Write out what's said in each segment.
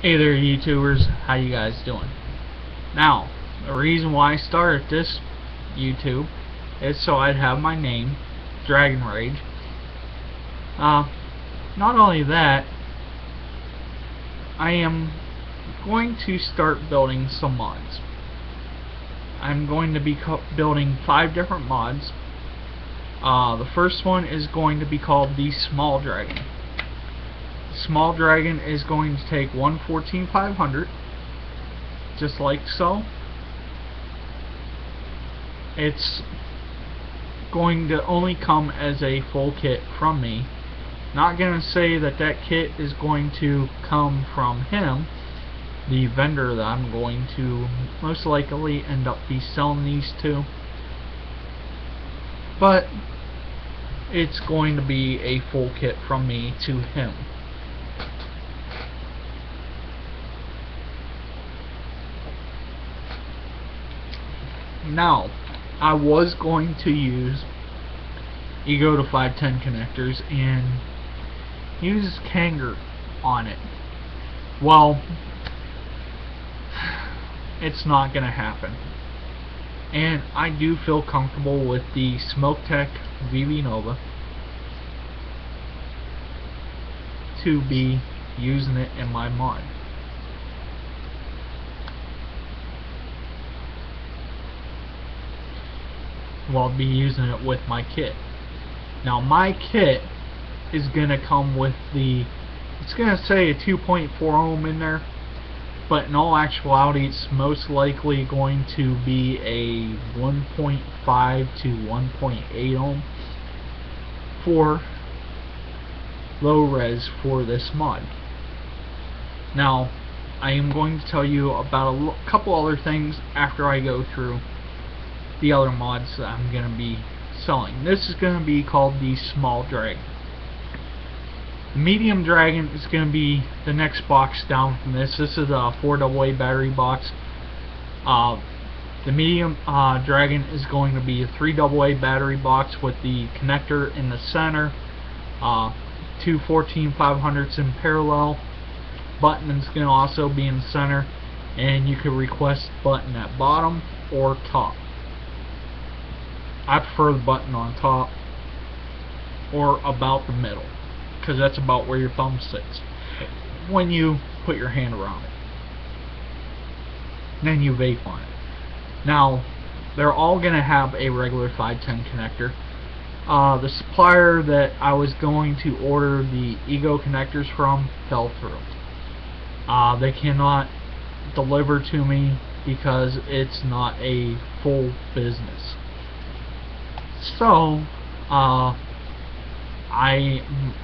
Hey there, YouTubers, how you guys doing? Now, the reason why I started this YouTube is so I'd have my name, Dragon Rage. Not only that, I am going to start building some mods. I'm going to be building 5 different mods. The first one is going to be called the Small Dragon. Small Dragon is going to take 114,500, just like so. It's going to only come as a full kit from me. Not going to say that kit is going to come from him, the vendor that I'm going to most likely end up selling these to, but it's going to be a full kit from me to him. Now, I was going to use Ego to 510 connectors and use Kangr on it. Well, it's not going to happen. And I do feel comfortable with the Smoketek VV Nova to be using it in my mod. Well, I'll be using it with my kit. Now my kit is gonna come with it's gonna say a 2.4 ohm in there, but in all actuality it's most likely going to be a 1.5 to 1.8 ohm for low res for this mod. Now I am going to tell you about a couple other things after I go through the other mods that I'm going to be selling. This is going to be called the Small Dragon. The Medium Dragon is going to be the next box down from this. This is a 4AA battery box. The Medium Dragon is going to be a 3AA battery box with the connector in the center, 2 14500s in parallel. Button is going to also be in the center, and you can request button at bottom or top. I prefer the button on top or about the middle, because that's about where your thumb sits when you put your hand around it. Then you vape on it. Now, they're all going to have a regular 510 connector. The supplier that I was going to order the Ego connectors from fell through. They cannot deliver to me because it's not a full business. So, I'm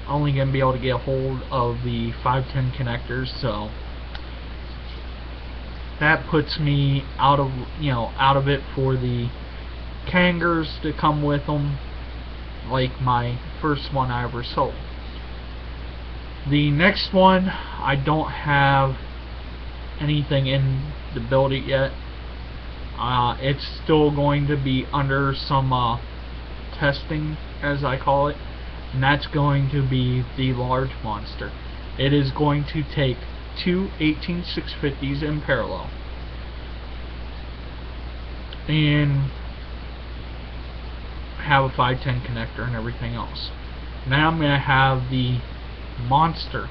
only going to be able to get a hold of the 510 connectors, so that puts me out of it for the Kangrs to come with them, like my first one I ever sold. The next one, I don't have anything in to build it yet. It's still going to be under some testing, as I call it, and that's going to be the large monster. It is going to take 2 18650s in parallel and have a 510 connector and everything else. Now I'm going to have the Monster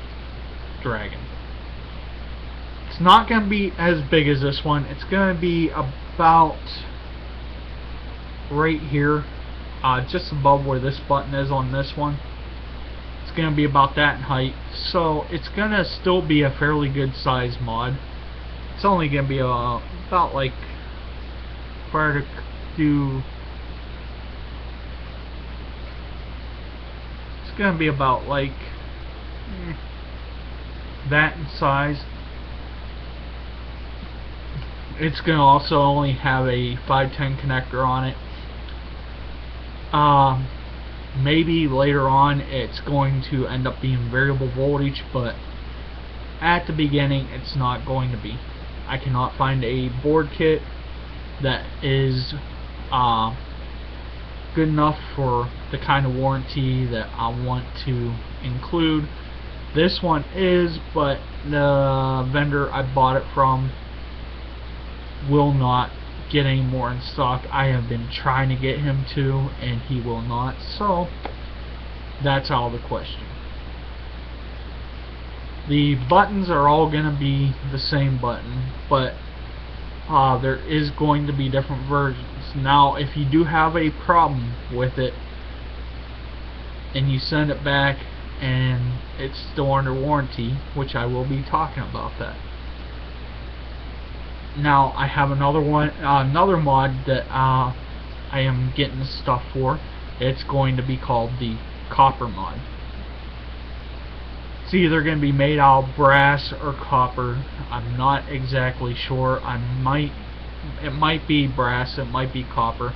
Dragon. It's not going to be as big as this one. It's going to be about right here, just above where this button is on this one. It's going to be about that in height, so it's going to still be a fairly good size mod. It's only going to be about like, if I were to do, it's going to be about like that in size. It's going to also only have a 510 connector on it. Maybe later on it's going to end up being variable voltage, but at the beginning it's not going to be. I cannot find a board kit that is good enough for the kind of warranty that I want to include This one is, but the vendor I bought it from will not get any more in stock. I have been trying to get him to, and he will not. So that's out of the question. The buttons are all going to be the same button, but there is going to be different versions. Now, if you do have a problem with it and you send it back and it's still under warranty, which I will be talking about that. Now, I have another mod that I am getting stuff for. It's going to be called the copper mod. It's either going to be made out of brass or copper. I'm not exactly sure. It might be brass, it might be copper.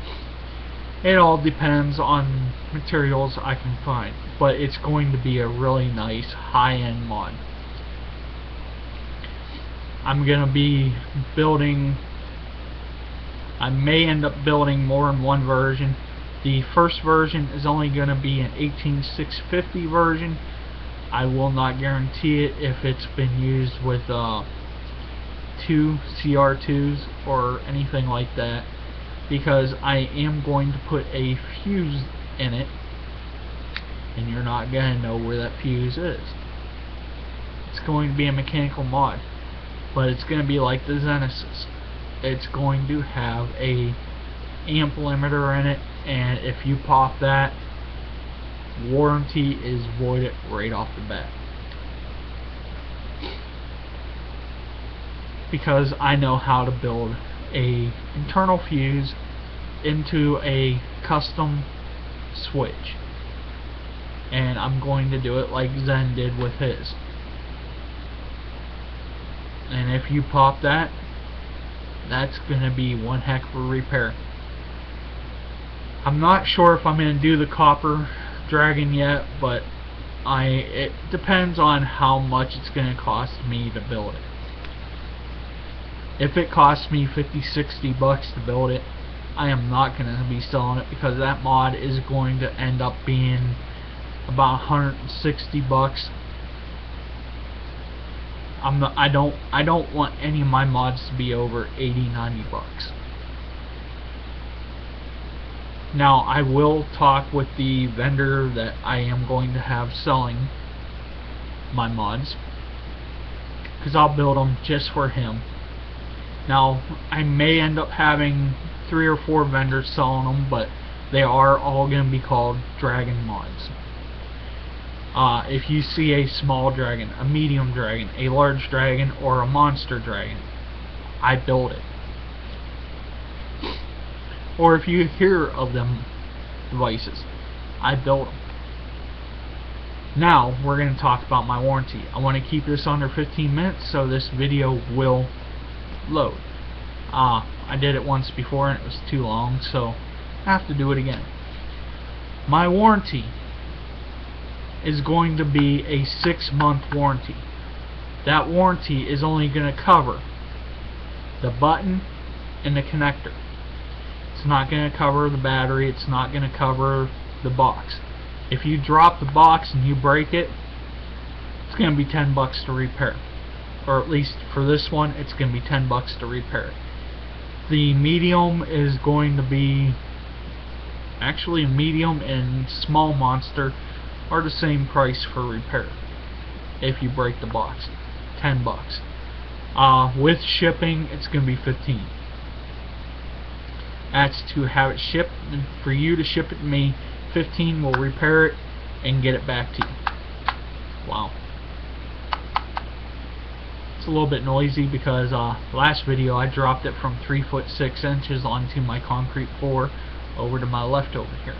It all depends on materials I can find. But it's going to be a really nice high-end mod. I'm going to be building, I may end up building more than one version. The first version is only going to be an 18650 version. I will not guarantee it if it's been used with 2 CR2s or anything like that, because I am going to put a fuse in it, and you're not going to know where that fuse is. It's going to be a mechanical mod, but it's going to be like the Genesis. It's going to have a amp limiter in it, and if you pop that, warranty is voided right off the bat. Because I know how to build a internal fuse into a custom switch, and I'm going to do it like Zen did with his. And if you pop that, that's going to be one heck of a repair. I'm not sure if I'm going to do the copper dragon yet, but it depends on how much it's going to cost me to build it. If it costs me $50-60 to build it, I am not going to be selling it, because that mod is going to end up being about $160. I don't want any of my mods to be over $80-90. Now, I will talk with the vendor that I am going to have selling my mods, because I'll build them just for him. Now, I may end up having 3 or 4 vendors selling them, but they are all going to be called dragon mods. If you see a small dragon, a medium dragon, a large dragon, or a monster dragon, I build it. Or if you hear of them devices, I build them. Now, we're going to talk about my warranty. I want to keep this under 15 minutes, so this video will load. I did it once before and it was too long, so I have to do it again. My warranty is going to be a 6-month warranty. That warranty is only going to cover the button and the connector. It's not going to cover the battery, it's not going to cover the box. If you drop the box and you break it, it's going to be $10 to repair. Or at least for this one, it's going to be $10 to repair it. The medium is going to be, actually medium and small monster are the same price for repair if you break the box. $10. With shipping, it's going to be $15. That's to have it shipped, and for you to ship it to me, $15 will repair it and get it back to you. Wow. It's a little bit noisy because last video I dropped it from 3 foot 6 inches onto my concrete floor over to my left over here.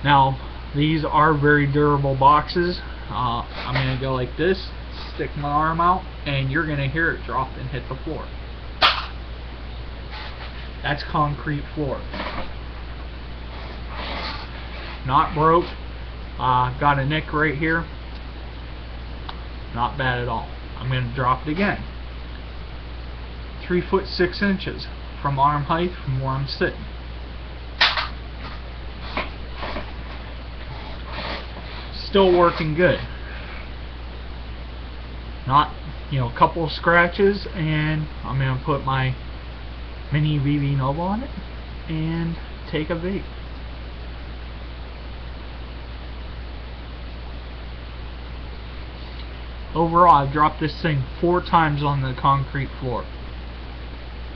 Now, these are very durable boxes. I'm going to go like this, stick my arm out, and you're going to hear it drop and hit the floor. That's concrete floor. Not broke. Got a nick right here. Not bad at all. I'm going to drop it again. 3 foot 6 inches from arm height from where I'm sitting. Still working good. not, a couple of scratches, and I'm going to put my mini VV Nova on it and take a vape. Overall, I've dropped this thing 4 times on the concrete floor.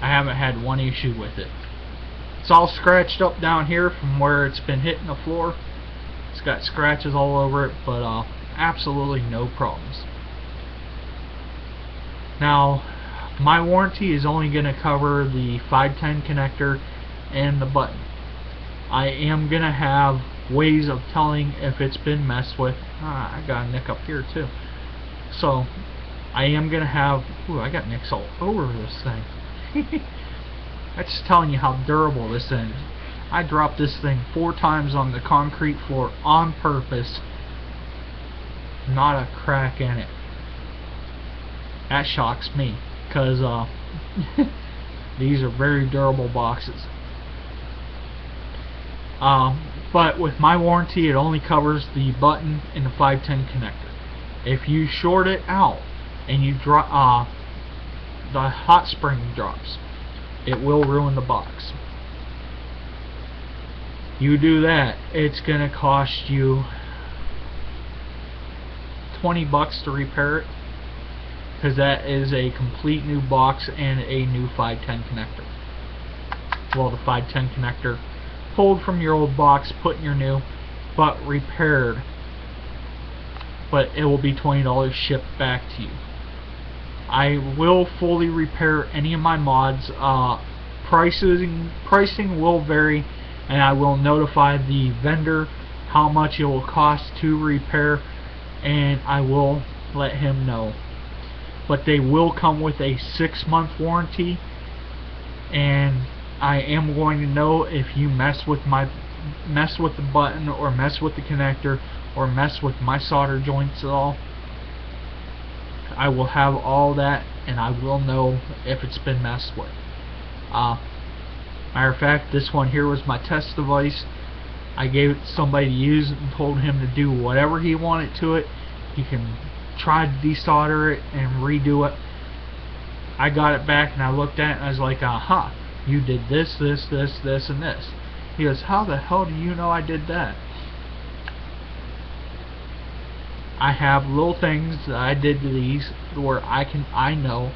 I haven't had one issue with it. It's all scratched up down here from where it's been hitting the floor. It's got scratches all over it, but absolutely no problems. Now, my warranty is only going to cover the 510 connector and the button. I am going to have ways of telling if it's been messed with. I got a nick up here too. So, I am going to have... Ooh, I got nicks all over this thing. That's just telling you how durable this thing is. I dropped this thing 4 times on the concrete floor on purpose. Not a crack in it. That shocks me, because these are very durable boxes. But with my warranty, it only covers the button and the 510 connector. If you short it out and you drop the hot spring drops, it will ruin the box. You do that, it's gonna cost you $20 to repair it, because that is a complete new box and a new 510 connector. Well, the 510 connector pulled from your old box, put in your new, but repaired. But it will be $20 shipped back to you. I will fully repair any of my mods. Pricing will vary, and I will notify the vendor how much it will cost to repair, and I will let him know. But they will come with a 6-month warranty, and I am going to know if you mess with the button, or mess with the connector, or mess with my solder joints at all. I will have all that, and I will know if it's been messed with. Matter of fact, this one here was my test device. I gave it to somebody to use and told him to do whatever he wanted to it. He can try to desolder it and redo it. I got it back and I looked at it and I was like, aha, you did this, this, this, this, and this. He goes, how the hell do you know I did that? I have little things that I did to these where I know,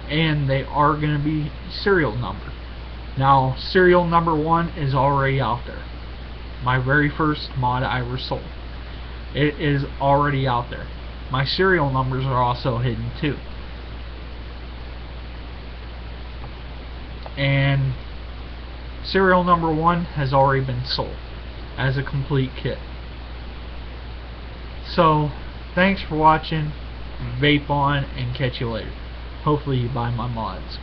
and they are going to be serial number. Now, serial number 1 is already out there. My very first mod I ever sold. It is already out there. My serial numbers are also hidden too. And serial number 1 has already been sold as a complete kit. So, thanks for watching. Vape on, and catch you later. Hopefully you buy my mods.